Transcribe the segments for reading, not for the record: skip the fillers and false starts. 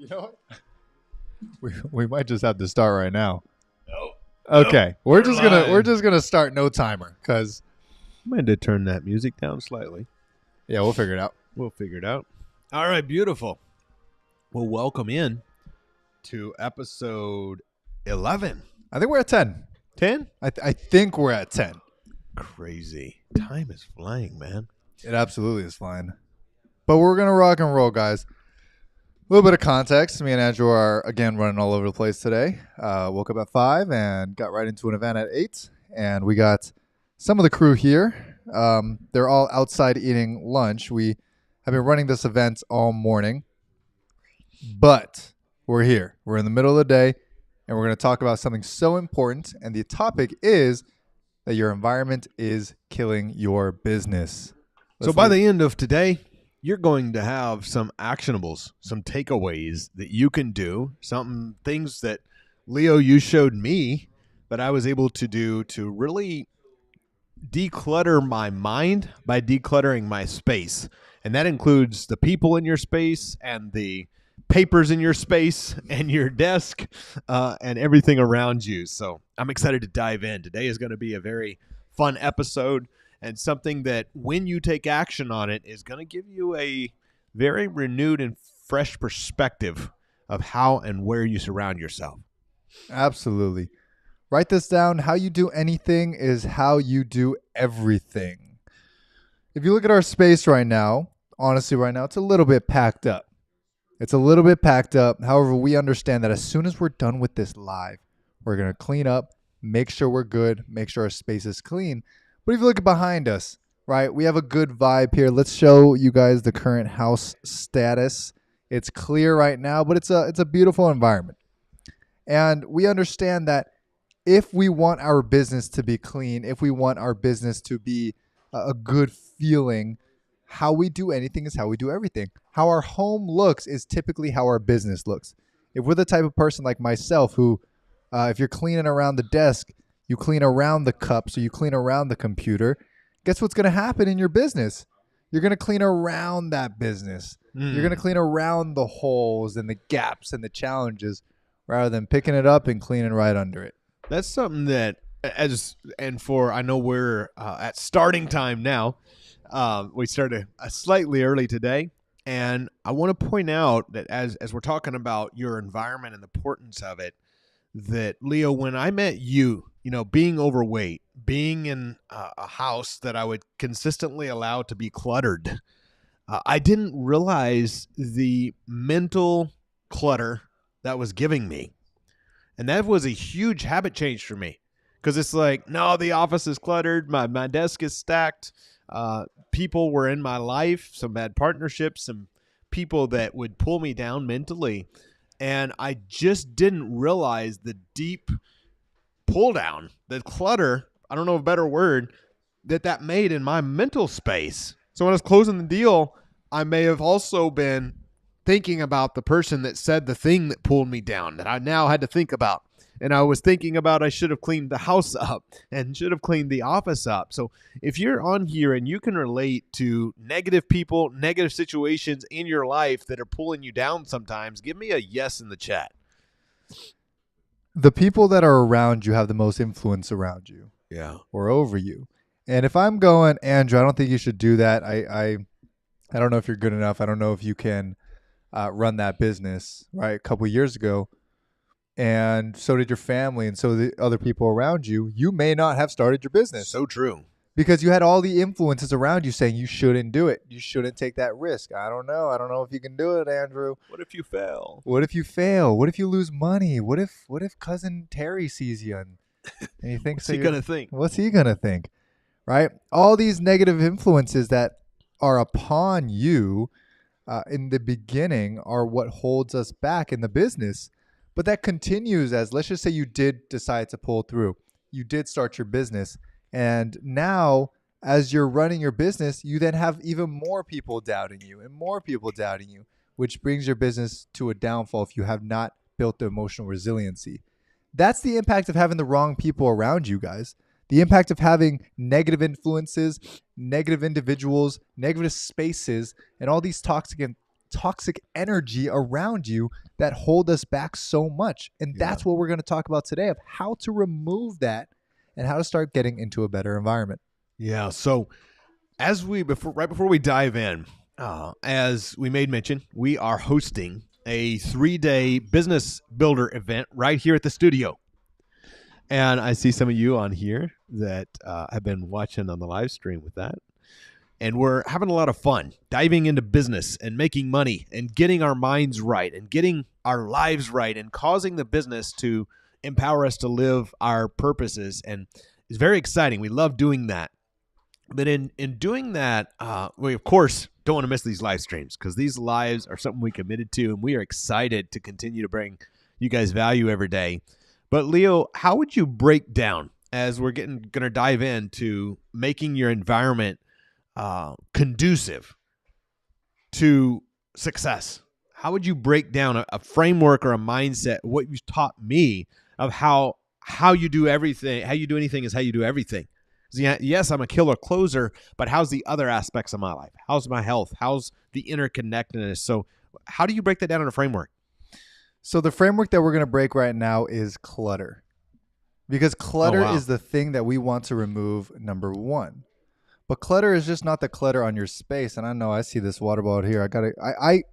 You know what? We might just have to start right now. No. Okay, we're just gonna start no timer because I'm going to turn that music down slightly. yeah, we'll figure it out. We'll figure it out. All right, beautiful. Well, welcome in to episode 11. I think we're at 10. 10? I think we're at 10. Crazy. Time is flying, man. It absolutely is flying. But we're gonna rock and roll, guys. A little bit of context. Me and Andrew are again running all over the place today. Woke up at 5 and got right into an event at 8. And we got some of the crew here. They're all outside eating lunch. We have been running this event all morning. But we're here. We're in the middle of the day. And we're going to talk about something so important. And the topic is that your environment is killing your business. So by the end of today, you're going to have some actionables, some takeaways that you can do, some things that, Leo, you showed me that I was able to do to really declutter my mind by decluttering my space. And that includes the people in your space and the papers in your space and your desk and everything around you. So I'm excited to dive in. Today is going to be a very fun episode and something that when you take action on it is going to give you a very renewed and fresh perspective of how and where you surround yourself. Absolutely. Write this down. How you do anything is how you do everything. If you look at our space right now, honestly, right now, it's a little bit packed up. It's a little bit packed up. However, we understand that as soon as we're done with this live, we're going to clean up, make sure we're good, make sure our space is clean. But if you look behind us, right, we have a good vibe here. Let's show you guys the current house status. It's clear right now, but it's a beautiful environment. And we understand that if we want our business to be clean, if we want our business to be a good feeling, how we do anything is how we do everything. How our home looks is typically how our business looks. If we're the type of person like myself who, if you're cleaning around the desk, you clean around the cups or you clean around the computer, guess what's going to happen in your business? You're going to clean around that business. You're going to clean around the holes and the gaps and the challenges rather than picking it up and cleaning right under it. That's something that I know we're at starting time now. We started slightly early today. And I want to point out that as we're talking about your environment and the importance of it, that Leo, when I met you, being overweight, being in a house that I would consistently allow to be cluttered, I didn't realize the mental clutter that was giving me. And that was a huge habit change for me because it's like, no, the office is cluttered. My desk is stacked. People were in my life, some bad partnerships, some people that would pull me down mentally. And I just didn't realize the deep pull down, the clutter, I don't know a better word, that made in my mental space. So when I was closing the deal, I may have also been thinking about the person that said the thing that pulled me down that I now had to think about. And I was thinking about I should have cleaned the house up and should have cleaned the office up. So if you're on here and you can relate to negative people, negative situations in your life that are pulling you down sometimes, give me a yes in the chat. The people that are around you have the most influence around you. Yeah. Or over you. And if I'm going, Andrew, I don't think you should do that. I don't know if you're good enough. I don't know if you can run that business, right? A couple of years ago. And so did your family and so the other people around you. You may not have started your business. So true. Because you had all the influences around you saying you shouldn't do it. You shouldn't take that risk. I don't know. I don't know if you can do it, Andrew. What if you fail? What if you fail? What if you lose money? What if cousin Terry sees you and he thinks What's he going to think? What's he going to think? Right? All these negative influences that are upon you in the beginning are what holds us back in the business. But that continues as, let's just say you did decide to pull through. You did start your business. And now, as you're running your business, you then have even more people doubting you and more people doubting you, which brings your business to a downfall if you have not built the emotional resiliency. That's the impact of having the wrong people around you, guys. The impact of having negative influences, negative individuals, negative spaces, and all these toxic toxic energy around you that hold us back so much. And that's what we're going to talk about today, of how to remove that and how to start getting into a better environment. Yeah. So right before we dive in, as we made mention, we are hosting a 3-day business builder event right here at the studio. And I see some of you on here that have been watching on the live stream with that. And we're having a lot of fun diving into business and making money and getting our minds right and getting our lives right and causing the business to empower us to live our purposes. And it's very exciting. We love doing that. But in doing that, we, of course, don't want to miss these live streams, because these lives are something we committed to, and we are excited to continue to bring you guys value every day. But, Leo, how would you break down, as we're going to dive into making your environment conducive to success? How would you break down a framework or a mindset, what you've taught me, of how you do everything, how you do anything is how you do everything? Yes, I'm a killer closer, but how's the other aspects of my life? How's my health? How's the interconnectedness? So how do you break that down in a framework? So the framework that we're going to break right now is clutter. Because clutter is the thing that we want to remove, number one. But clutter is just not the clutter on your space. And I know I see this water bottle here.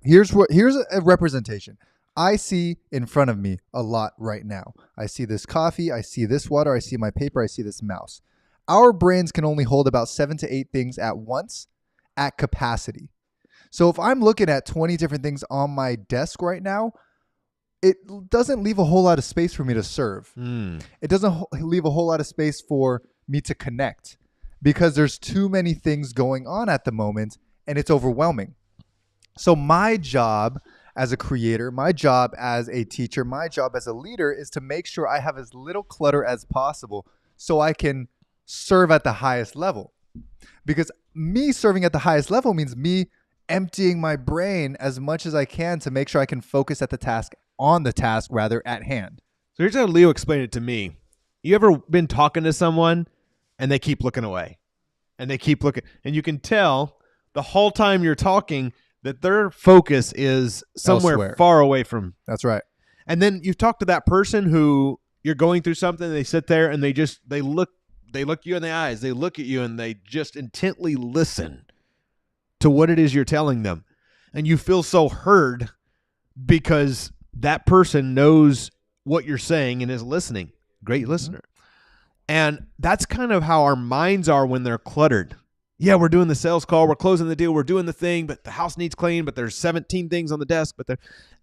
Here's a representation. I see in front of me a lot right now. I see this coffee. I see this water. I see my paper. I see this mouse. Our brains can only hold about 7 to 8 things at once at capacity. So if I'm looking at 20 different things on my desk right now, it doesn't leave a whole lot of space for me to serve. It doesn't leave a whole lot of space for me to connect, because there's too many things going on at the moment and it's overwhelming. So my job as a creator, my job as a teacher, my job as a leader is to make sure I have as little clutter as possible so I can serve at the highest level. Because me serving at the highest level means me emptying my brain as much as I can to make sure I can focus at the task at hand. So here's how Leo explained it to me. You ever been talking to someone and they keep looking away and they keep looking, and you can tell the whole time you're talking that their focus is somewhere elsewhere, far away from. That's right. And then you talk to that person who you're going through something, they sit there and they look you in the eyes, they look at you, and they just intently listen to what it is you're telling them. And you feel so heard because that person knows what you're saying and is listening. Great listener. And that's kind of how our minds are when they're cluttered. Yeah, we're doing the sales call, we're closing the deal, we're doing the thing, but the house needs clean, but there's 17 things on the desk,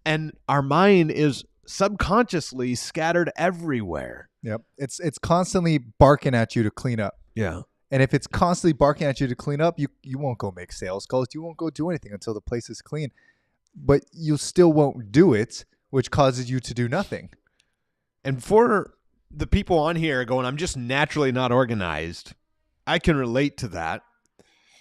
and our mind is subconsciously scattered everywhere. Yep. It's constantly barking at you to clean up. Yeah. And if it's constantly barking at you to clean up, you won't go make sales calls. You won't go do anything until the place is clean. But you still won't do it, which causes you to do nothing. And for the people on here going, I'm just naturally not organized, I can relate to that.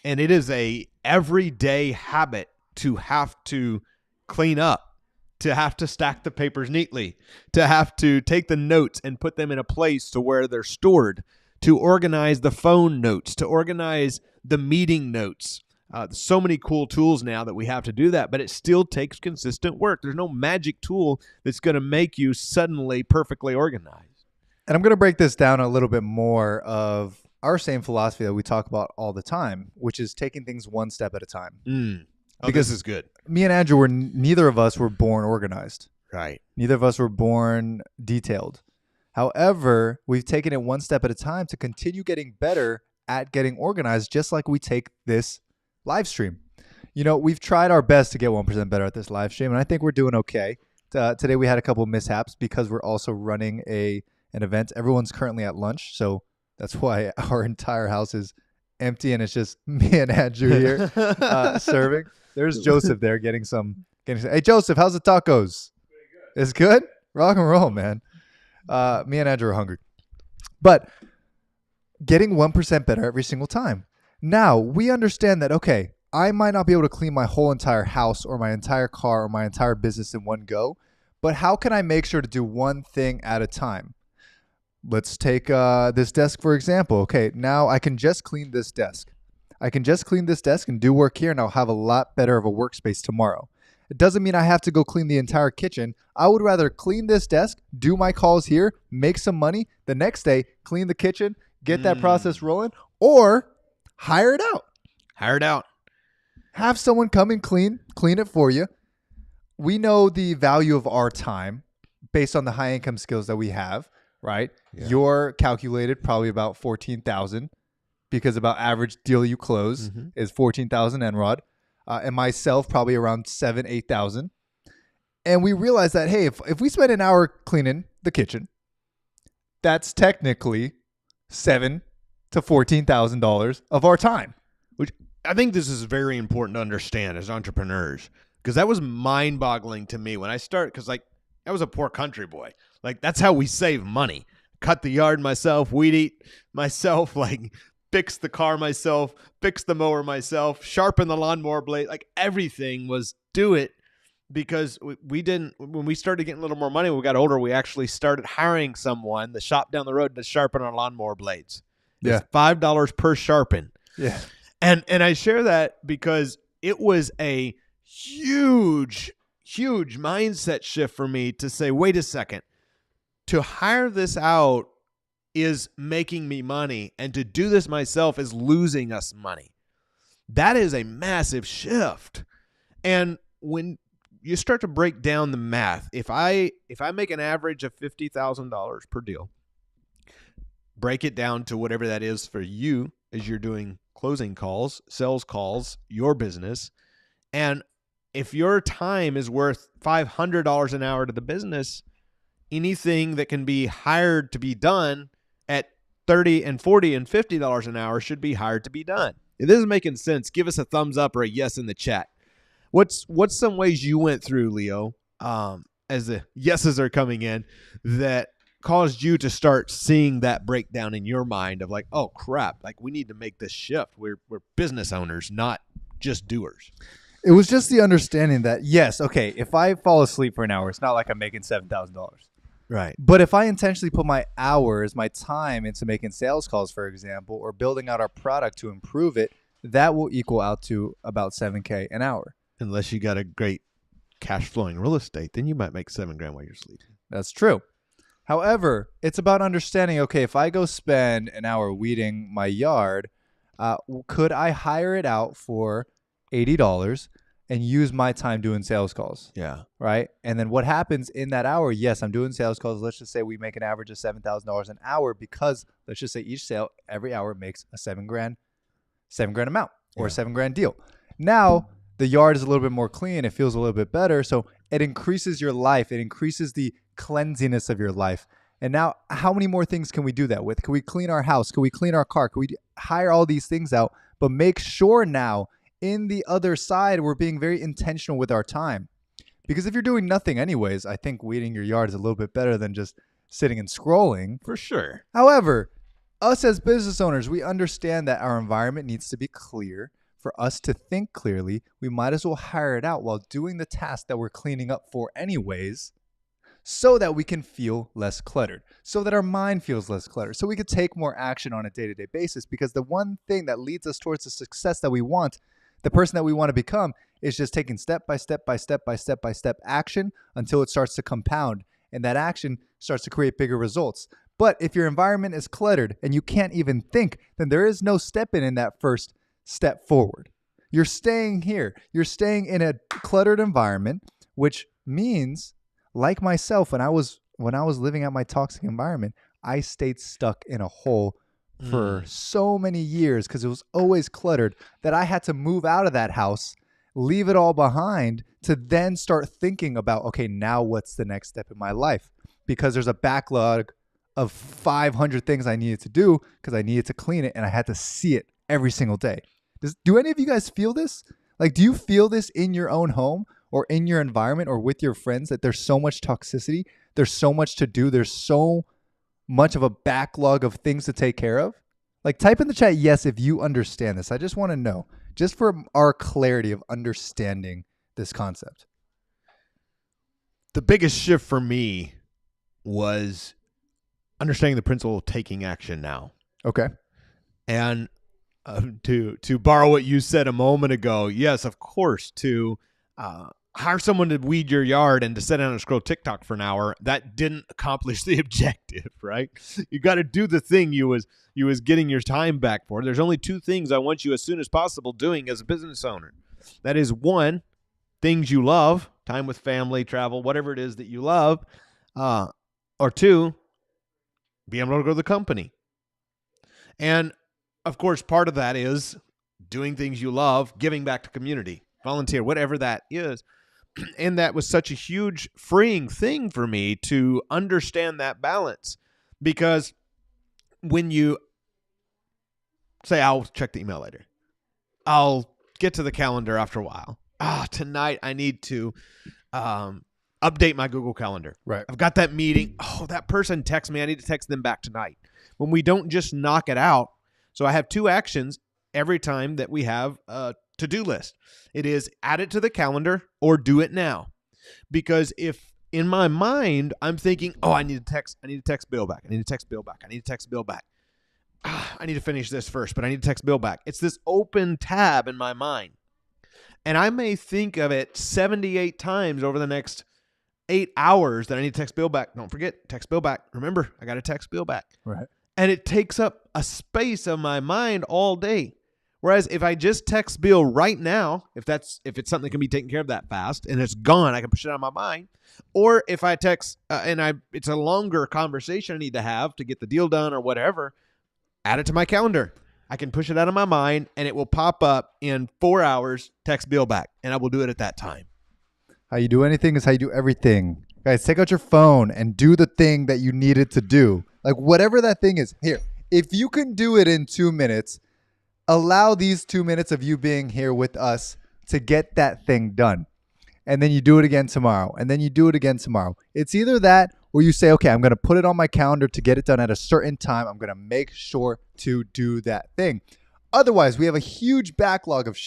And it is a everyday habit to have to clean up, to have to stack the papers neatly, to have to take the notes and put them in a place to where they're stored, to organize the phone notes, to organize the meeting notes. So many cool tools now that we have to do that, but it still takes consistent work. There's no magic tool that's going to make you suddenly perfectly organized. And I'm going to break this down a little bit more of our same philosophy that we talk about all the time, which is taking things one step at a time. Because this is good. Me and Andrew neither of us were born organized. Right. Neither of us were born detailed. However, we've taken it one step at a time to continue getting better at getting organized, just like we take this live stream. You know, we've tried our best to get 1% better at this live stream, and I think we're doing okay. Today we had a couple of mishaps because we're also running an event. Everyone's currently at lunch, so that's why our entire house is empty, and it's just me and Andrew here serving. There's Joseph there getting some. Hey, Joseph, how's the tacos? It's good? Rock and roll, man. Me and Andrew are hungry. But getting 1% better every single time. Now, we understand that, okay, I might not be able to clean my whole entire house or my entire car or my entire business in one go, but how can I make sure to do one thing at a time? Let's take this desk, for example. Okay, now I can just clean this desk. I can just clean this desk and do work here, and I'll have a lot better of a workspace tomorrow. It doesn't mean I have to go clean the entire kitchen. I would rather clean this desk, do my calls here, make some money. The next day, clean the kitchen, get that process rolling, or hire it out. Hire it out. Have someone come and clean it for you. We know the value of our time based on the high income skills that we have, right? Yeah. You're calculated probably about 14,000 because about average deal you close is 14,000 Enrod. And myself probably around 8,000. And we realized that, hey, if we spend an hour cleaning the kitchen, that's technically $7,000 to $14,000 of our time. Which I think this is very important to understand as entrepreneurs, because that was mind-boggling to me when I started, because like I was a poor country boy. Like that's how we save money. Cut the yard myself, weed eat myself, like fix the car myself, fix the mower myself, sharpen the lawnmower blade, like everything was do it, because we didn't, when we started getting a little more money, when we got older, we actually started hiring someone, the shop down the road, to sharpen our lawnmower blades. Yeah. It's $5 per sharpen. Yeah. And I share that because it was a huge mindset shift for me to say, wait a second, to hire this out is making me money, and to do this myself is losing us money. That is a massive shift. And when you start to break down the math, if I make an average of $50,000 per deal, break it down to whatever that is for you as you're doing closing calls, sales calls, your business. And if your time is worth $500 an hour to the business, anything that can be hired to be done at $30 and $40 and $50 an hour should be hired to be done. If this is making sense, give us a thumbs up or a yes in the chat. What's some ways you went through, Leo, as the yeses are coming in, that caused you to start seeing that breakdown in your mind of like, oh crap, like we need to make this shift. We're business owners, not just doers. It was just the understanding that, yes, okay, if I fall asleep for an hour, it's not like I'm making $7,000. Right. But if I intentionally put my hours, my time into making sales calls, for example, or building out our product to improve it, that will equal out to about $7K an hour. Unless you got a great cash flowing real estate, then you might make $7,000 while you're sleeping. That's true. However, it's about understanding, okay, if I go spend an hour weeding my yard, could I hire it out for $80 and use my time doing sales calls? Yeah. Right? And then what happens in that hour? Yes, I'm doing sales calls. Let's just say we make an average of $7,000 an hour, because let's just say each sale every hour makes a $7,000 amount, or a $7,000 deal. Now the yard is a little bit more clean. It feels a little bit better. So it increases your life. It increases the cleanliness of your life. And now, how many more things can we do that with? Can we clean our house? Can we clean our car? Can we hire all these things out? But make sure now, in the other side, we're being very intentional with our time. Because if you're doing nothing anyways, I think weeding your yard is a little bit better than just sitting and scrolling. For sure. However, us as business owners, we understand that our environment needs to be clear. For us to think clearly, we might as well hire it out while doing the task that we're cleaning up for anyways, so that we can feel less cluttered, so that our mind feels less cluttered, so we could take more action on a day-to-day basis. Because the one thing that leads us towards the success that we want, the person that we want to become, is just taking step by step action until it starts to compound, and that action starts to create bigger results. But if your environment is cluttered and you can't even think, then there is no step in that first step forward. You're staying here. You're staying in a cluttered environment, which means, like myself, when I was living out my toxic environment, I stayed stuck in a hole for so many years because it was always cluttered, that I had to move out of that house, leave it all behind, to then start thinking about, okay, now what's the next step in my life? Because there's a backlog of 500 things I needed to do, because I needed to clean it, and I had to see it every single day. Do any of you guys feel this? Like, do you feel this in your own home or in your environment or with your friends, that there's so much toxicity, there's so much to do, there's so much of a backlog of things to take care of? Like, type in the chat yes if you understand this. I just want to know, just for our clarity of understanding this concept. The biggest shift for me was understanding the principle of taking action now. Okay. And to borrow what you said a moment ago, yes, of course, to hire someone to weed your yard and to sit down and scroll TikTok for an hour, that didn't accomplish the objective, right? You got to do the thing you was getting your time back for. There's only two things I want you as soon as possible doing as a business owner. That is, one, things you love, time with family, travel, whatever it is that you love, or two, being able to grow the company. And of course, part of that is doing things you love, giving back to community, volunteer, whatever that is. And that was such a huge freeing thing for me to understand that balance, because when you say, I'll check the email later, I'll get to the calendar after a while. Tonight I need to update my Google Calendar. Right. I've got that meeting. Oh, that person texts me. I need to text them back tonight. When we don't just knock it out. So I have two actions every time that we have a to-do list. It is add it to the calendar or do it now. Because if in my mind I'm thinking, oh, I need to text Bill back. I need to text Bill back. I need to text Bill back. I need to finish this first, but I need to text Bill back. It's this open tab in my mind. And I may think of it 78 times over the next 8 hours that I need to text Bill back. Don't forget, text Bill back. Remember, I got to text Bill back. Right. And it takes up a space of my mind all day. Whereas if I just text Bill right now, if it's something that can be taken care of that fast and it's gone, I can push it out of my mind. Or if I text it's a longer conversation I need to have to get the deal done or whatever, add it to my calendar. I can push it out of my mind and it will pop up in 4 hours, text Bill back, and I will do it at that time. How you do anything is how you do everything. Guys, take out your phone and do the thing that you needed to do. Like whatever that thing is. Here, if you can do it in 2 minutes, allow these 2 minutes of you being here with us to get that thing done. And then you do it again tomorrow. And then you do it again tomorrow. It's either that or you say, okay, I'm going to put it on my calendar to get it done at a certain time. I'm going to make sure to do that thing. Otherwise, we have a huge backlog of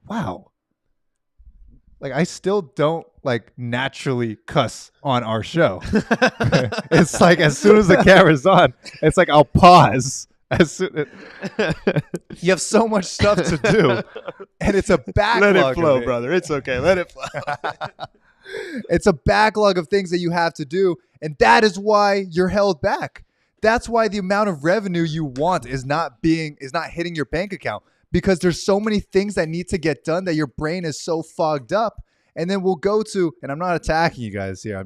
wow. Like I still don't like naturally cuss on our show. It's like as soon as the camera's on, it's like I'll pause. You have so much stuff to do, and it's a backlog. Let it flow, brother. It's okay. Let it flow. It's a backlog of things that you have to do, and that is why you're held back. That's why the amount of revenue you want is not hitting your bank account, because there's so many things that need to get done that your brain is so fogged up. And then we'll go to, and I'm not attacking you guys here.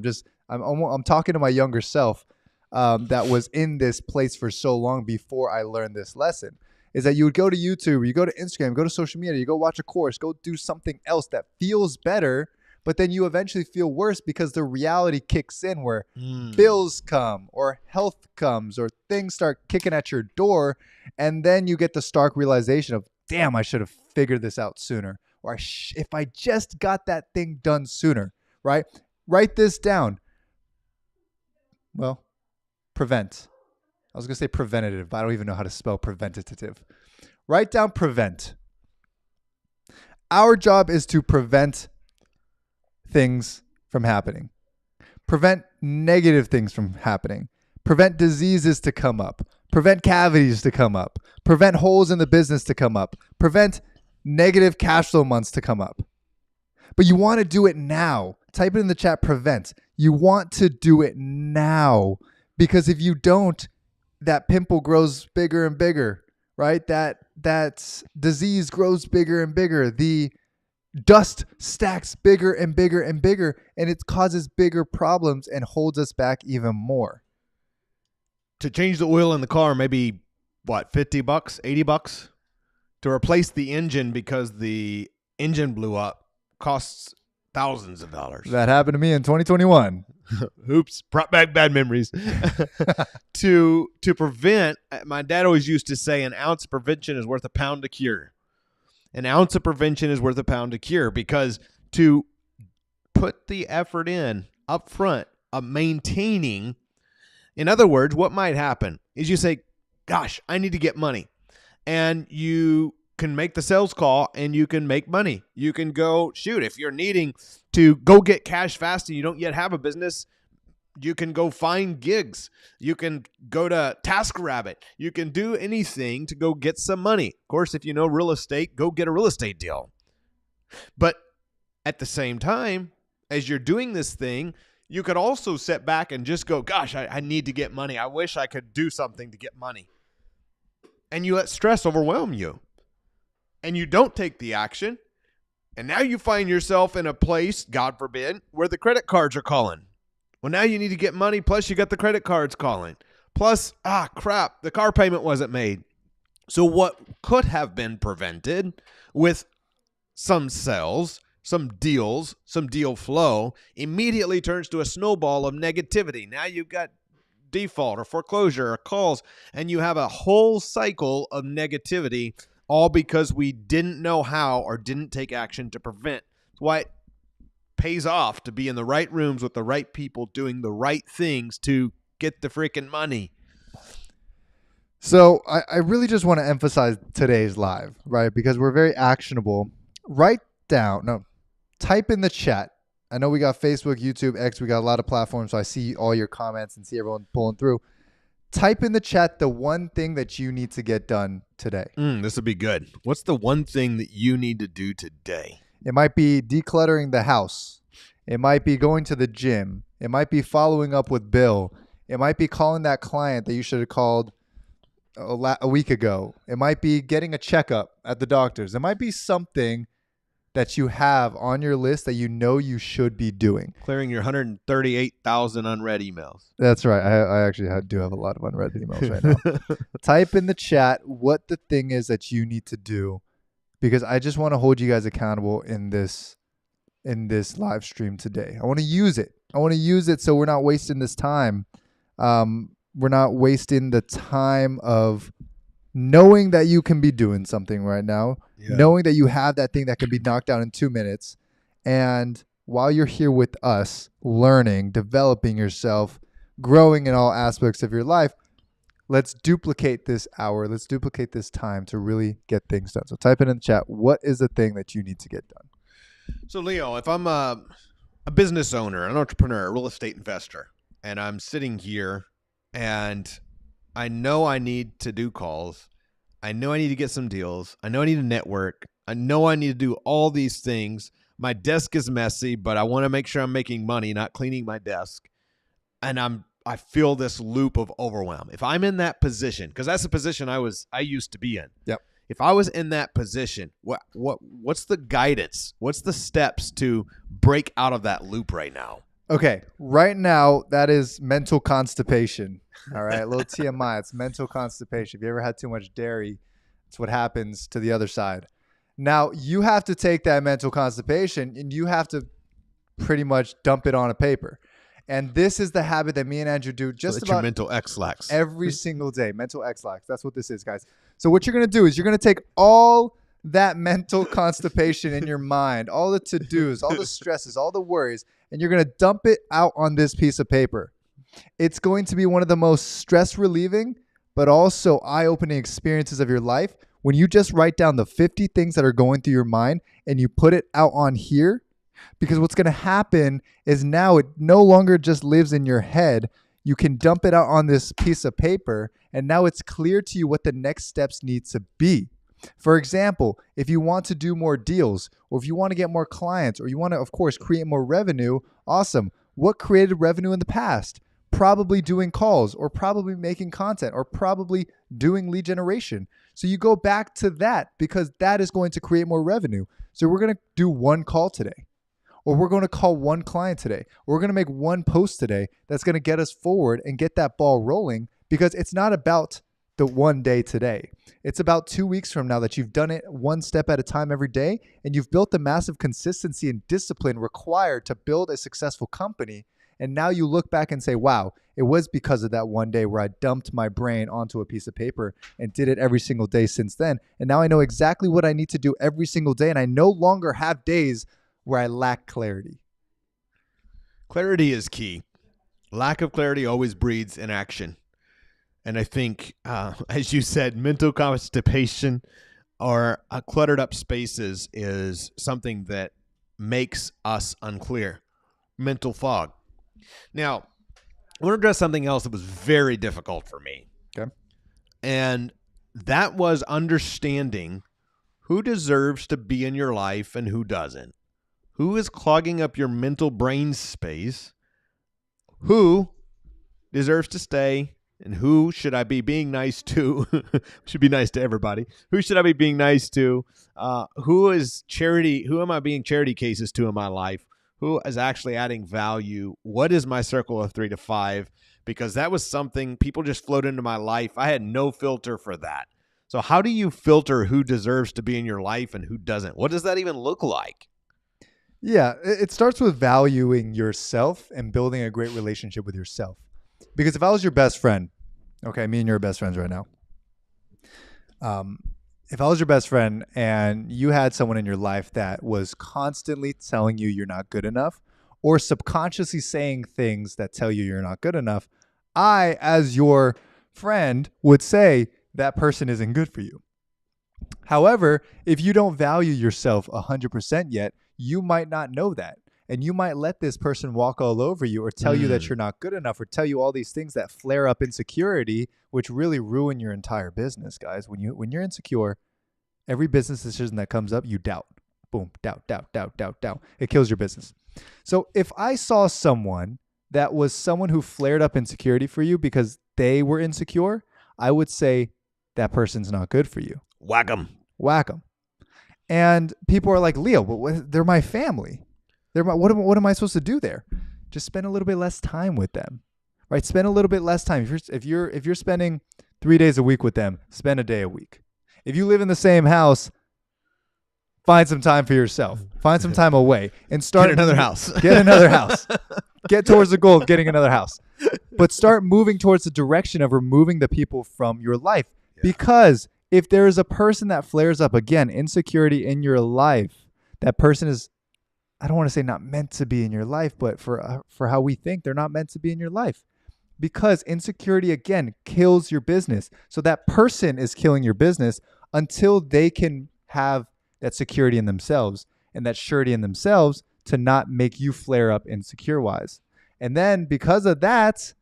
I'm talking to my younger self. That was in this place for so long before I learned this lesson, is that you would go to YouTube, you go to Instagram, go to social media, you go watch a course, go do something else that feels better, but then you eventually feel worse because the reality kicks in where bills come or health comes or things start kicking at your door, and then you get the stark realization of, damn, I should have figured this out sooner, or if I just got that thing done sooner, right? Write this down. Well, prevent. I was going to say preventative, but I don't even know how to spell preventative. Write down prevent. Our job is to prevent things from happening. Prevent negative things from happening. Prevent diseases to come up. Prevent cavities to come up. Prevent holes in the business to come up. Prevent negative cash flow months to come up. But you want to do it now. Type it in the chat, prevent. You want to do it now. Because if you don't, that pimple grows bigger and bigger, right? That disease grows bigger and bigger. The dust stacks bigger and bigger and bigger, and it causes bigger problems and holds us back even more. To change the oil in the car, maybe what, $50, $80? To replace the engine because the engine blew up costs thousands of dollars. That happened to me in 2021. Oops, brought back bad memories. To prevent, my dad always used to say, an ounce of prevention is worth a pound to cure. An ounce of prevention is worth a pound to cure, because to put the effort in up front of maintaining, in other words, what might happen is you say, gosh, I need to get money. And you can make the sales call and you can make money. You can go, shoot, if you're needing to go get cash fast and you don't yet have a business, you can go find gigs. You can go to TaskRabbit. You can do anything to go get some money. Of course, if you know real estate, go get a real estate deal. But At the same time, as you're doing this thing, you could also sit back and just go, gosh, I need to get money. I wish I could do something to get money. And you let stress overwhelm you. And you don't take the action. And now you find yourself in a place, God forbid, where the credit cards are calling. Well, now you need to get money, plus you got the credit cards calling. Plus, crap, the car payment wasn't made. So what could have been prevented with some sales, some deals, some deal flow, immediately turns to a snowball of negativity. Now you've got default or foreclosure or calls, and you have a whole cycle of negativity, all because we didn't know how or didn't take action to prevent. That's why it pays off to be in the right rooms with the right people doing the right things to get the freaking money. So I really just want to emphasize today's live, right? Because we're very actionable. Type in the chat. I know we got Facebook, YouTube, X. We got a lot of platforms, so I see all your comments and see everyone pulling through. Type in the chat the one thing that you need to get done today. This would be good. What's the one thing that you need to do today? It might be decluttering the house. It might be going to the gym. It might be following up with Bill. It might be calling that client that you should have called a week ago. It might be getting a checkup at the doctor's. It might be something that you have on your list that you know you should be doing. Clearing your 138,000 unread emails. That's right. I actually do have a lot of unread emails right now. Type in the chat what the thing is that you need to do, because I just want to hold you guys accountable in this live stream today. I want to use it. So we're not wasting this time. We're not wasting the time of knowing that you can be doing something right now, knowing that you have that thing that can be knocked out in 2 minutes. And while you're here with us, learning, developing yourself, growing in all aspects of your life, let's duplicate this hour. Let's duplicate this time to really get things done. So type it in the chat. What is the thing that you need to get done? So, Leo, if I'm a business owner, an entrepreneur, a real estate investor, and I'm sitting here and I know I need to do calls. I know I need to get some deals. I know I need to network. I know I need to do all these things. My desk is messy, but I want to make sure I'm making money, not cleaning my desk. And I feel this loop of overwhelm. If I'm in that position, because that's the position I used to be in. Yep. If I was in that position, what's the guidance? What's the steps to break out of that loop right now? Okay, right now, that is mental constipation. All right, a little TMI. It's mental constipation. If you ever had too much dairy, it's what happens to the other side. Now, you have to take that mental constipation and you have to pretty much dump it on a paper. And this is the habit that me and Andrew do just about your mental X-lax. Every single day. Mental X-lax. That's what this is, guys. So what you're going to do is you're going to take all that mental constipation in your mind, all the to-dos, all the stresses, all the worries, and you're going to dump it out on this piece of paper. It's going to be one of the most stress-relieving, but also eye-opening experiences of your life when you just write down the 50 things that are going through your mind and you put it out on here. Because what's going to happen is now it no longer just lives in your head. You can dump it out on this piece of paper, and now it's clear to you what the next steps need to be. For example, if you want to do more deals, or if you want to get more clients, or you want to, of course, create more revenue, awesome. What created revenue in the past? Probably doing calls, or probably making content, or probably doing lead generation. So you go back to that because that is going to create more revenue. So we're going to do one call today, or we're going to call one client today, or we're going to make one post today that's going to get us forward and get that ball rolling, because it's not about the one day today. It's about 2 weeks from now that you've done it one step at a time every day, and you've built the massive consistency and discipline required to build a successful company. And now you look back and say, wow, it was because of that one day where I dumped my brain onto a piece of paper and did it every single day since then. And now I know exactly what I need to do every single day. And I no longer have days where I lack clarity. Clarity is key. Lack of clarity always breeds inaction. And I think, as you said, mental constipation or cluttered up spaces is something that makes us unclear. Mental fog. Now, I want to address something else that was very difficult for me. Okay. And that was understanding who deserves to be in your life and who doesn't. Who is clogging up your mental brain space? Who deserves to stay? And who should I be being nice to? Should be nice to everybody. Who should I be being nice to? Who is charity? Who am I being charity cases to in my life? Who is actually adding value? What is my circle of 3 to 5? Because that was something people just flowed into my life. I had no filter for that. So how do you filter who deserves to be in your life and who doesn't? What does that even look like? Yeah, it starts with valuing yourself and building a great relationship with yourself. Because if I was your best friend, okay, me and you are best friends right now. If I was your best friend and you had someone in your life that was constantly telling you you're not good enough or subconsciously saying things that tell you you're not good enough, I, as your friend, would say that person isn't good for you. However, if you don't value yourself 100% yet, you might not know that. And you might let this person walk all over you or tell you that you're not good enough or tell you all these things that flare up insecurity, which really ruin your entire business, guys. When you're insecure, every business decision that comes up, you doubt. Boom, doubt, doubt, doubt, doubt, doubt. It kills your business. So if I saw someone that was someone who flared up insecurity for you because they were insecure, I would say that person's not good for you. Whack them. Whack them. And people are like, Leo, they're my family. What am I supposed to do there? Just spend a little bit less time with them, right? Spend a little bit less time. If you're spending 3 days a week with them, spend a day a week. If you live in the same house, find some time for yourself. Find some time away and start Get another house. Get another house. Get towards the goal of getting another house. But start moving towards the direction of removing the people from your life. Yeah. Because if there is a person that flares up, again, insecurity in your life, that person is, I don't want to say not meant to be in your life, but for how we think, they're not meant to be in your life. Because insecurity, again, kills your business. So that person is killing your business until they can have that security in themselves and that surety in themselves to not make you flare up insecure-wise. And then because of that,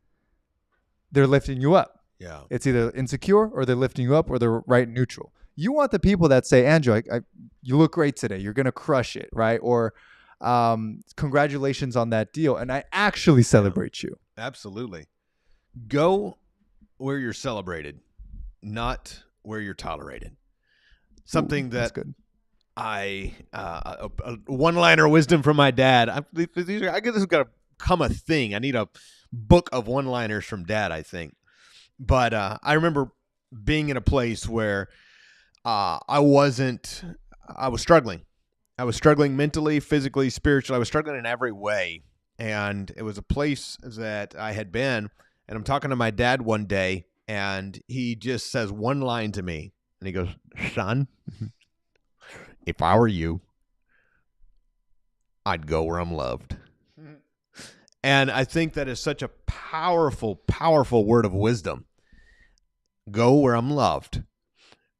they're lifting you up. Yeah. It's either insecure or they're lifting you up or they're right neutral. You want the people that say, Andrew, you look great today. You're going to crush it, right? Or congratulations on that deal. And I actually celebrate you. Absolutely. Go where you're celebrated, not where you're tolerated. Something that's good. A one-liner wisdom from my dad. I guess this is going to become a thing. I need a book of one-liners from dad, I think. But I remember being in a place where I was struggling. I was struggling mentally, physically, spiritually. I was struggling in every way. And it was a place that I had been. And I'm talking to my dad one day, and he just says one line to me. And he goes, son, if I were you, I'd go where I'm loved. And I think that is such a powerful, powerful word of wisdom. Go where I'm loved.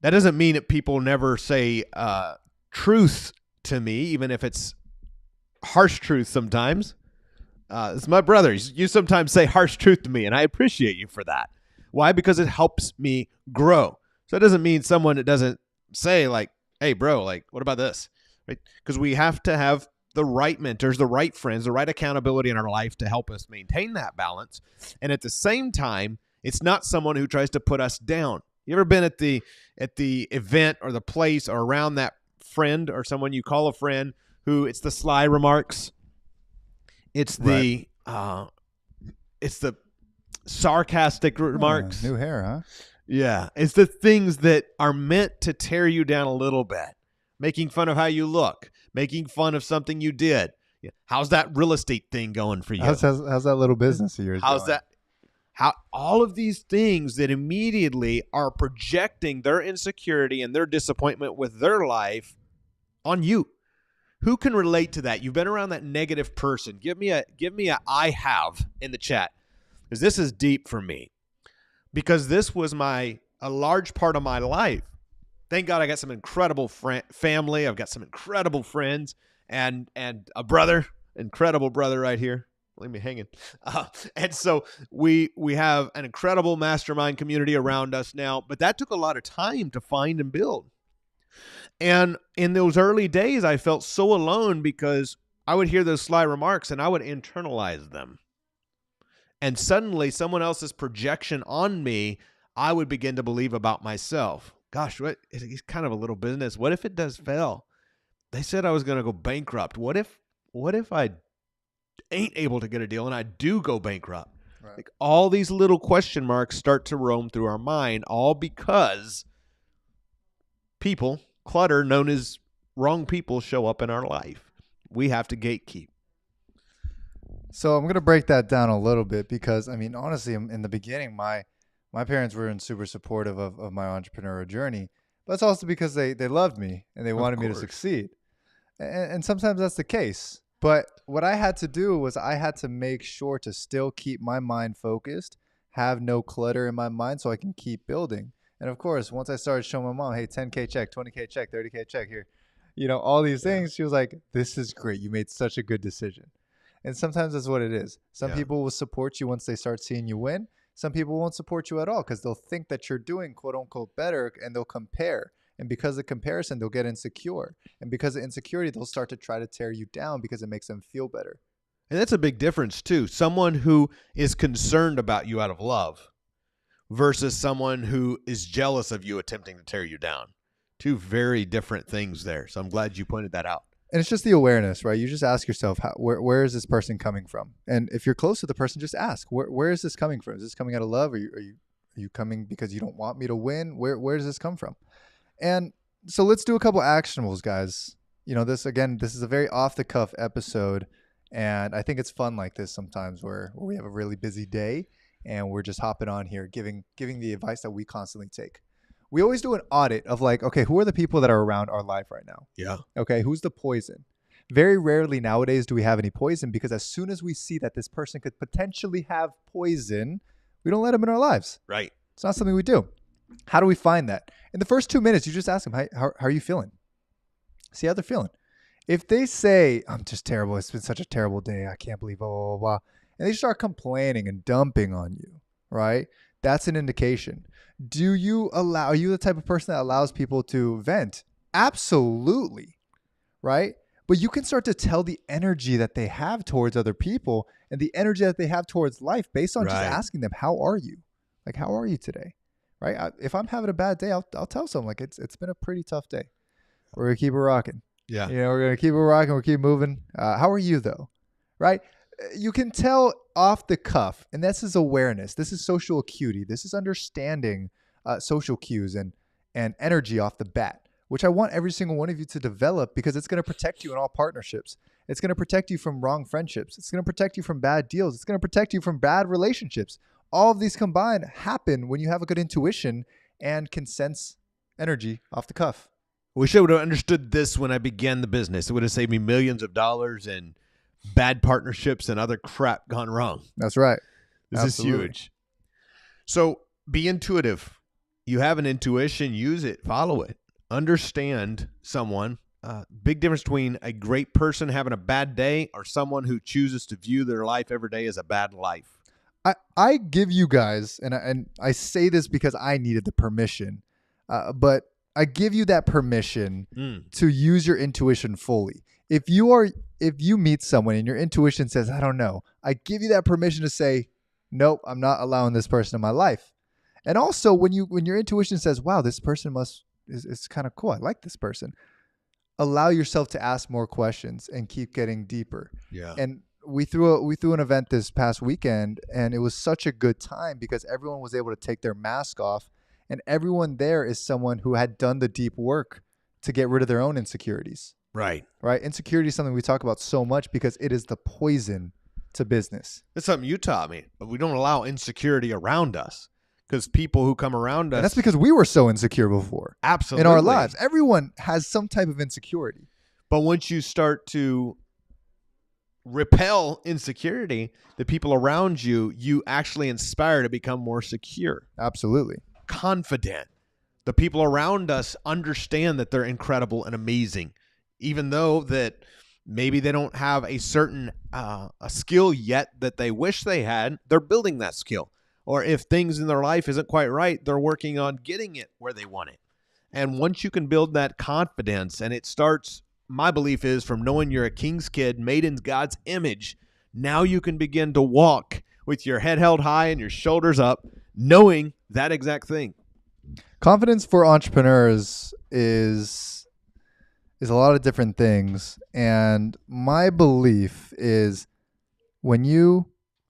That doesn't mean that people never say truth to me, even if it's harsh truth sometimes. It's my brother. You sometimes say harsh truth to me, and I appreciate you for that. Why? Because it helps me grow. So it doesn't mean someone that doesn't say like, hey, bro, like, what about this? Right? Because we have to have the right mentors, the right friends, the right accountability in our life to help us maintain that balance. And at the same time, it's not someone who tries to put us down. You ever been at the event or the place or around that friend or someone you call a friend who it's the sly remarks? It's the it's the sarcastic remarks. New hair, huh? Yeah, it's the things that are meant to tear you down a little bit, making fun of how you look, making fun of something you did. How's that real estate thing going for you? How's that little business of yours How's going? that? How all of these things that immediately are projecting their insecurity and their disappointment with their life on you. Who can relate to that? You've been around that negative person. Give me a I have in the chat, because this is deep for me. Because this was a large part of my life. Thank God I got some incredible family. I've got some incredible friends and a brother, incredible brother right here. Leave me hanging. And so we have an incredible mastermind community around us now, but that took a lot of time to find and build. And in those early days, I felt so alone because I would hear those sly remarks and I would internalize them. And suddenly someone else's projection on me, I would begin to believe about myself. Gosh, it's kind of a little business. What if it does fail? They said I was going to go bankrupt. What if I ain't able to get a deal and I do go bankrupt? Right. Like all these little question marks start to roam through our mind, all because clutter known as wrong people, show up in our life. We have to gatekeep. So I'm going to break that down a little bit because, I mean, honestly, in the beginning, my parents weren't super supportive of my entrepreneurial journey, but it's also because they loved me and they wanted me to succeed. And sometimes that's the case. But what I had to do was I had to make sure to still keep my mind focused, have no clutter in my mind so I can keep building. And of course, once I started showing my mom, hey, 10K check, 20K check, 30K check here, all these things, she was like, this is great. You made such a good decision. And sometimes that's what it is. Some people will support you once they start seeing you win. Some people won't support you at all because they'll think that you're doing quote unquote better and they'll compare. And because of comparison, they'll get insecure. And because of insecurity, they'll start to try to tear you down because it makes them feel better. And that's a big difference too. Someone who is concerned about you out of love versus someone who is jealous of you attempting to tear you down. Two very different things there. So I'm glad you pointed that out. And it's just the awareness, right? You just ask yourself, where is this person coming from? And if you're close to the person, just ask, where is this coming from? Is this coming out of love? Are you coming because you don't want me to win? Where does this come from? And so let's do a couple actionables, guys. This is a very off the cuff episode. And I think it's fun like this sometimes where we have a really busy day and we're just hopping on here, giving the advice that we constantly take. We always do an audit of like, okay, who are the people that are around our life right now? Yeah. Okay, who's the poison? Very rarely nowadays do we have any poison because as soon as we see that this person could potentially have poison, we don't let them in our lives. Right. It's not something we do. How do we find that? In the first 2 minutes, you just ask them, how are you feeling? See how they're feeling. If they say, I'm just terrible, it's been such a terrible day, I can't believe, blah, blah, blah, and they start complaining and dumping on you, right? That's an indication. Are you the type of person that allows people to vent? Absolutely, right? But you can start to tell the energy that they have towards other people and the energy that they have towards life based on just asking them, how are you? Like, how are you today? Right? If I'm having a bad day, I'll tell someone, like, it's been a pretty tough day. We're going to keep it rocking. Yeah. We're going to keep it rocking. We'll keep moving. How are you, though? Right? You can tell off the cuff, and this is awareness. This is social acuity. This is understanding social cues and energy off the bat, which I want every single one of you to develop because it's going to protect you in all partnerships. It's going to protect you from wrong friendships. It's going to protect you from bad deals. It's going to protect you from bad relationships. All of these combined happen when you have a good intuition and can sense energy off the cuff. Wish I would have understood this when I began the business. It would have saved me millions of dollars and bad partnerships and other crap gone wrong. That's right. This is huge. So be intuitive. You have an intuition, use it, follow it. Understand someone. Big difference between a great person having a bad day or someone who chooses to view their life every day as a bad life. I give you guys, and I say this because I needed the permission, but I give you that permission to use your intuition fully. If you meet someone and your intuition says, I don't know, I give you that permission to say, nope, I'm not allowing this person in my life. And also when your intuition says, wow, this person is kind of cool, I like this person, allow yourself to ask more questions and keep getting deeper. Yeah. And we threw an event this past weekend, and it was such a good time because everyone was able to take their mask off, and everyone there is someone who had done the deep work to get rid of their own insecurities. Right. Insecurity is something we talk about so much because it is the poison to business. That's something you taught me. But we don't allow insecurity around us because people who come around us. And that's because we were so insecure before. Absolutely. In our lives. Everyone has some type of insecurity. But once you start to repel insecurity, the people around you actually inspire to become more secure. Absolutely. Confident. The people around us understand that they're incredible and amazing, even though that maybe they don't have a certain a skill yet that they wish they had. They're building that skill. Or if things in their life isn't quite right, they're working on getting it where they want it. And once you can build that confidence and it starts my belief is from knowing you're a king's kid made in God's image, now you can begin to walk with your head held high and your shoulders up, knowing that exact thing. Confidence for entrepreneurs is a lot of different things, and my belief is when you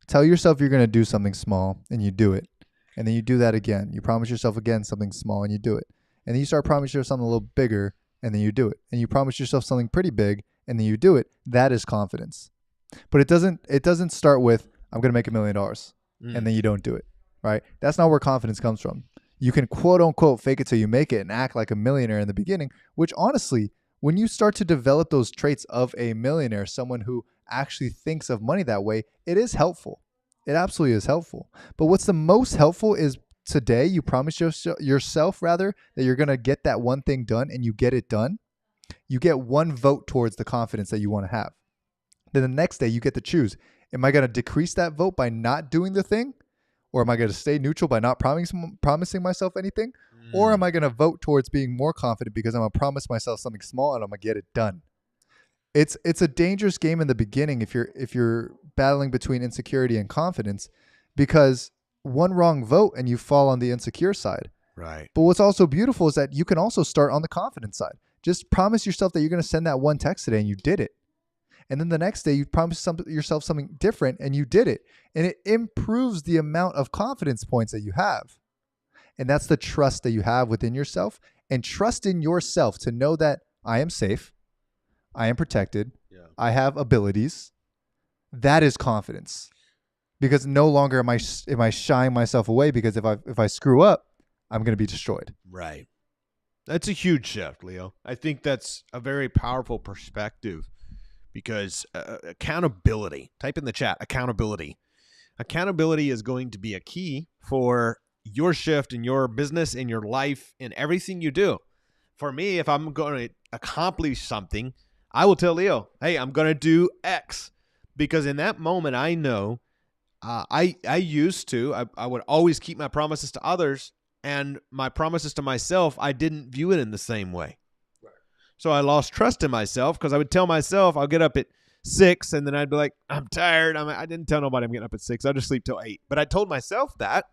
tell yourself you're going to do something small and you do it, and then you do that again, you promise yourself again something small and you do it, and then you start promising yourself something a little bigger and then you do it, and you promise yourself something pretty big and then you do it. That is confidence. But it doesn't start with I'm going to make $1 million and then you don't do it, right? That's not where confidence comes from. You can quote unquote fake it till you make it and act like a millionaire in the beginning, which honestly, when you start to develop those traits of a millionaire, someone who actually thinks of money that way, it is helpful. It absolutely is helpful. But what's the most helpful is today you promise yourself rather that you're going to get that one thing done and you get it done. You get one vote towards the confidence that you want to have. Then the next day you get to choose. Am I going to decrease that vote by not doing the thing? Or am I going to stay neutral by not promising myself anything? Or am I going to vote towards being more confident because I'm going to promise myself something small and I'm going to get it done? It's a dangerous game in the beginning if you're battling between insecurity and confidence, because one wrong vote and you fall on the insecure side. Right. But what's also beautiful is that you can also start on the confidence side. Just promise yourself that you're going to send that one text today and you did it. And then the next day you promise yourself something different and you did it. And it improves the amount of confidence points that you have. And that's the trust that you have within yourself, and trust in yourself to know that I am safe, I am protected, I have abilities. That is confidence, because no longer am I shying myself away, because if I screw up, I'm going to be destroyed. Right. That's a huge shift, Leo. I think that's a very powerful perspective, because accountability, type in the chat, accountability. Accountability is going to be a key for your shift in your business, in your life, in everything you do. For me, if I'm going to accomplish something, I will tell Leo, hey, I'm going to do X, because in that moment, I know I would always keep my promises to others, and my promises to myself, I didn't view it in the same way. Right. So I lost trust in myself, because I would tell myself I'll get up at 6, and then I'd be like, I'm tired. I didn't tell nobody I'm getting up at 6. I'll just sleep till 8. But I told myself that.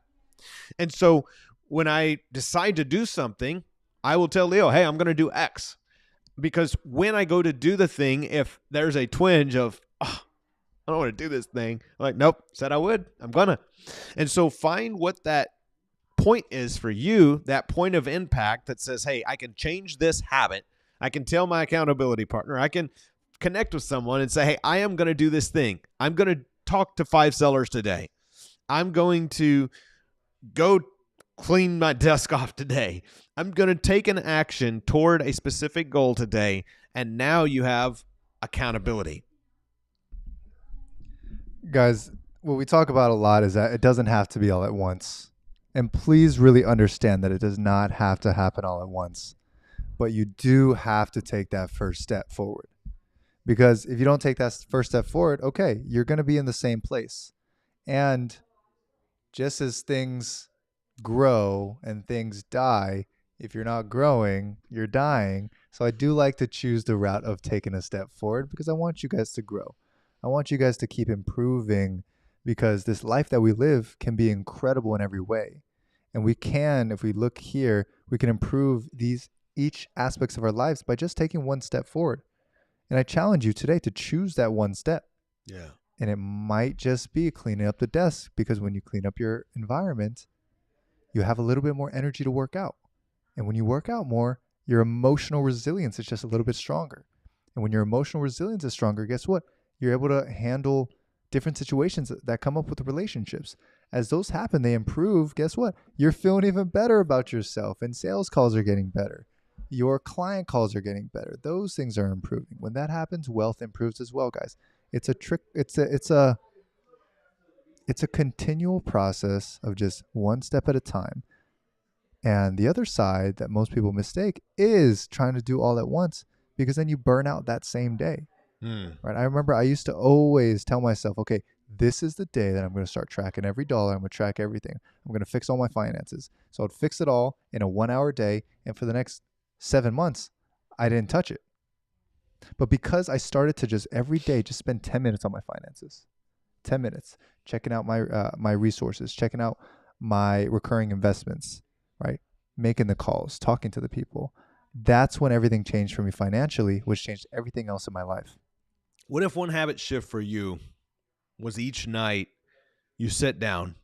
And so when I decide to do something, I will tell Leo, hey, I'm going to do X. Because when I go to do the thing, if there's a twinge of, I don't want to do this thing, I'm like, nope, said I would, I'm going to. And so find what that point is for you, that point of impact that says, hey, I can change this habit. I can tell my accountability partner, I can connect with someone and say, hey, I am going to do this thing. I'm going to talk to 5 sellers today. I'm going to go clean my desk off today. I'm going to take an action toward a specific goal today. And now you have accountability. Guys, what we talk about a lot is that it doesn't have to be all at once. And please really understand that it does not have to happen all at once. But you do have to take that first step forward. Because if you don't take that first step forward, okay, you're going to be in the same place. And just as things grow and things die, if you're not growing, you're dying. So I do like to choose the route of taking a step forward, because I want you guys to grow. I want you guys to keep improving, because this life that we live can be incredible in every way. And we can, if we look here, we can improve each aspects of our lives by just taking one step forward. And I challenge you today to choose that one step. Yeah. And it might just be cleaning up the desk, because when you clean up your environment, you have a little bit more energy to work out. And when you work out more, your emotional resilience is just a little bit stronger. And when your emotional resilience is stronger, guess what? You're able to handle different situations that come up with the relationships. As those happen, they improve. Guess what? You're feeling even better about yourself, and sales calls are getting better. Your client calls are getting better. Those things are improving. When that happens, wealth improves as well, guys. It's a trick. It's a continual process of just one step at a time. And the other side that most people mistake is trying to do all at once, because then you burn out that same day. Right? I remember I used to always tell myself, okay, this is the day that I'm going to start tracking every dollar. I'm going to track everything. I'm going to fix all my finances. So I'd fix it all in a 1-hour day. And for the next 7 months, I didn't touch it. But because I started to just every day just spend 10 minutes on my finances, 10 minutes checking out my resources, checking out my recurring investments, right? Making the calls, talking to the people. That's when everything changed for me financially, which changed everything else in my life. What if one habit shift for you was each night you sit down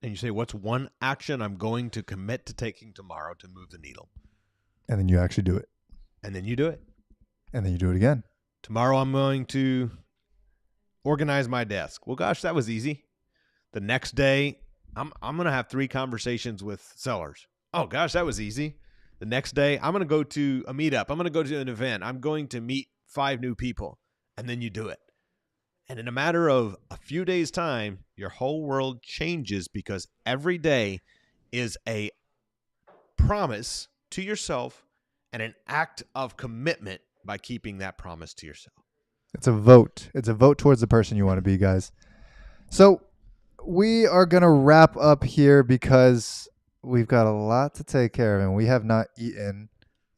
and you say, what's one action I'm going to commit to taking tomorrow to move the needle? And then you actually do it. And then you do it. And then you do it again. Tomorrow I'm going to organize my desk. Well, gosh, that was easy. The next day, I'm going to have 3 conversations with sellers. Oh, gosh, that was easy. The next day, I'm going to go to a meetup. I'm going to go to an event. I'm going to meet 5 new people. And then you do it. And in a matter of a few days' time, your whole world changes because every day is a promise to yourself and an act of commitment by keeping that promise to yourself. It's a vote. It's a vote towards the person you want to be, guys. So we are going to wrap up here because we've got a lot to take care of and we have not eaten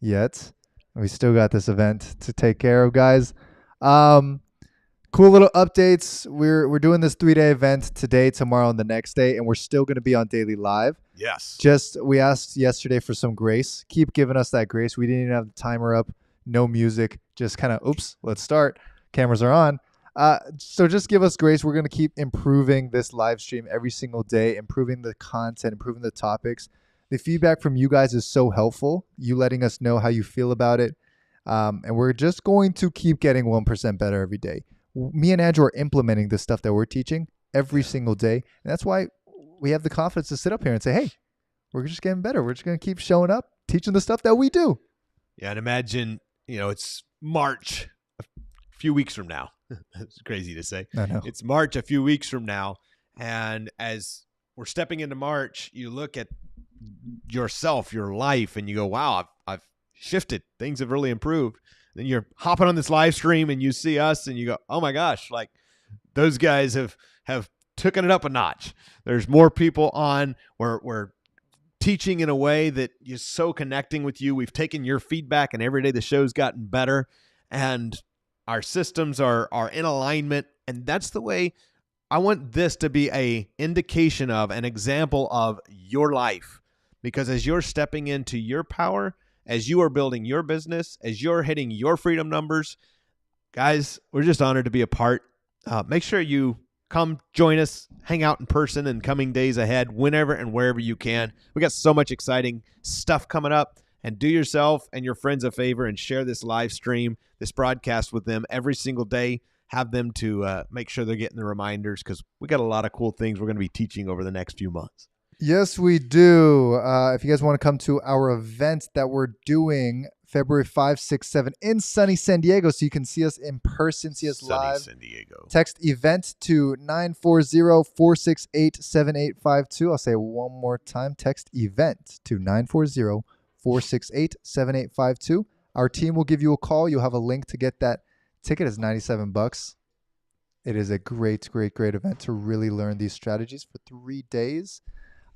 yet. We still got this event to take care of, guys. Cool little updates. We're doing this 3-day event today, tomorrow, and the next day, and we're still going to be on daily live. Yes. Just we asked yesterday for some grace. Keep giving us that grace. We didn't even have the timer up, no music, just kind of, oops, let's start. Cameras are on. So just give us grace. We're going to keep improving this live stream every single day, improving the content, improving the topics. The feedback from you guys is so helpful. You letting us know how you feel about it. And we're just going to keep getting 1% better every day. Me and Andrew are implementing the stuff that we're teaching every single day. And that's why we have the confidence to sit up here and say, hey, we're just getting better. We're just going to keep showing up, teaching the stuff that we do. Yeah, and imagine, it's March a few weeks from now. That's crazy to say. I know. It's March a few weeks from now. And as we're stepping into March, you look at yourself, your life, and you go, wow, I've shifted. Things have really improved. Then you're hopping on this live stream and you see us and you go, oh my gosh, like those guys have taken it up a notch. There's more people on. We're teaching in a way that is so connecting with you. We've taken your feedback and every day the show's gotten better and our systems are in alignment. And that's the way I want this to be a indication of an example of your life, because as you're stepping into your power, as you are building your business, as you're hitting your freedom numbers, guys, we're just honored to be a part. Make sure you come join us, hang out in person in coming days ahead, whenever and wherever you can. We got so much exciting stuff coming up, and do yourself and your friends a favor and share this live stream, this broadcast with them every single day. Have them to make sure they're getting the reminders, because we got a lot of cool things we're going to be teaching over the next few months. Yes, we do. If you guys want to come to our event that we're doing February 5, 6, 7 in sunny San Diego, so you can see us in person, see us Sunny live. San Diego. Text event to 940-468-7852. I'll say it one more time. Text event to 940-468-7852. Our team will give you a call. You'll have a link to get that ticket. Is $97. It is a great event to really learn these strategies for 3 days.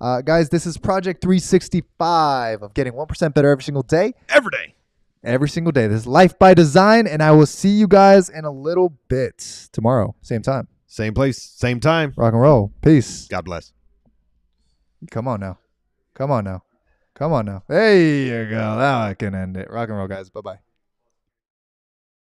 Guys, this is Project 365 of getting 1% better every single day. Every day. Every single day. This is Life by Design, and I will see you guys in a little bit. Tomorrow, same time. Same place, same time. Rock and roll. Peace. God bless. Come on now. Come on now. Come on now. There you go. Now I can end it. Rock and roll, guys. Bye-bye.